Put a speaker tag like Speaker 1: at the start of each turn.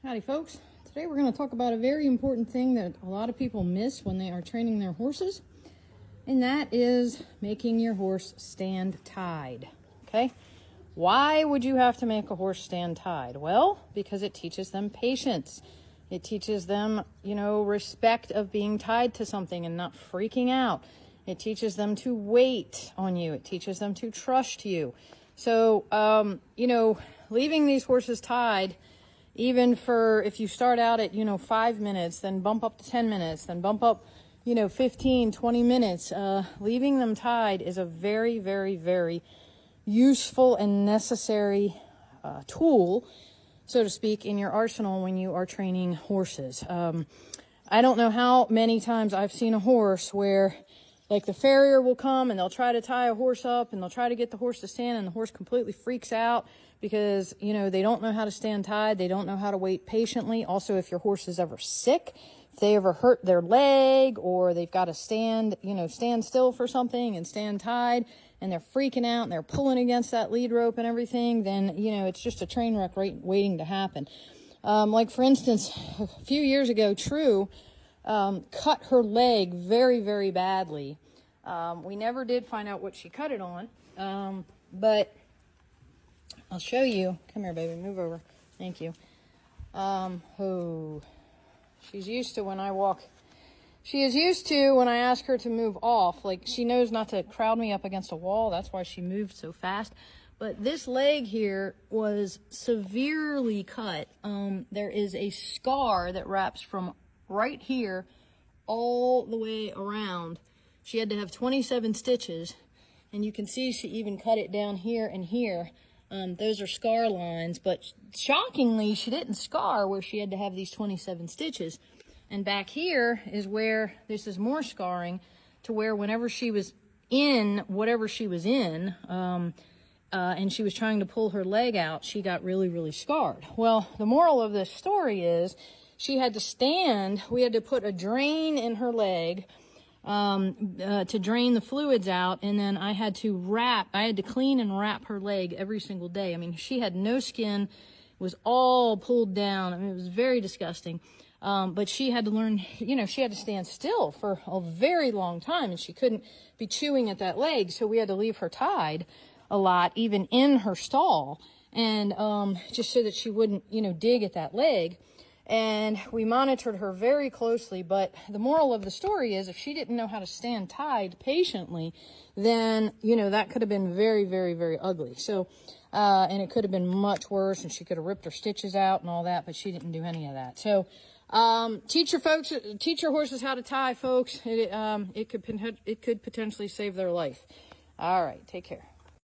Speaker 1: Howdy folks. Today we're going to talk about a very important thing that a lot of people miss when they are training their horses, and that is making your horse stand tied. Okay? Why would you have to make a horse stand tied? Well, because it teaches them patience. It teaches them, respect of being tied to something and not freaking out. It teaches them to wait on you. It teaches them to trust you. So, leaving these horses tied, even for if you start out at 5 minutes, then bump up to 10 minutes, then bump up 15, 20 minutes, leaving them tied is a very, very, very useful and necessary tool, so to speak, in your arsenal when you are training horses. I don't know how many times I've seen a horse where like the farrier will come and they'll try to tie a horse up and they'll try to get the horse to stand, and the horse completely freaks out because, they don't know how to stand tied. They don't know how to wait patiently. Also, if your horse is ever sick, if they ever hurt their leg or they've got to stand still for something and stand tied and they're freaking out and they're pulling against that lead rope and everything, then, it's just a train wreck waiting to happen. Like for instance, a few years ago, True cut her leg very, very badly. We never did find out what she cut it on, but I'll show you. Come here, baby. Move over. Thank you. She's used to when I walk. She is used to when I ask her to move off. Like, she knows not to crowd me up against a wall. That's why she moved so fast. But this leg here was severely cut. There is a scar that wraps from right here all the way around. She had to have 27 stitches, and you can see she even cut it down here and here. Those are scar lines, but shockingly, she didn't scar where she had to have these 27 stitches. And back here is where this is more scarring, to where whenever she was in whatever she was in, and she was trying to pull her leg out, she got really, really scarred. Well, the moral of this story is she had to stand. We had to put a drain in her leg to drain the fluids out, and then I had to clean and wrap her leg every single day. I mean, she had no skin, it was all pulled down. I mean, it was very disgusting. But she had to learn, she had to stand still for a very long time, and she couldn't be chewing at that leg, so we had to leave her tied a lot, even in her stall, and just so that she wouldn't, dig at that leg. And we monitored her very closely, but the moral of the story is if she didn't know how to stand tied patiently, then, that could have been very, very, very ugly. So, and it could have been much worse, and she could have ripped her stitches out and all that, but she didn't do any of that. So, teach your horses how to tie, folks. It could potentially save their life. All right, take care.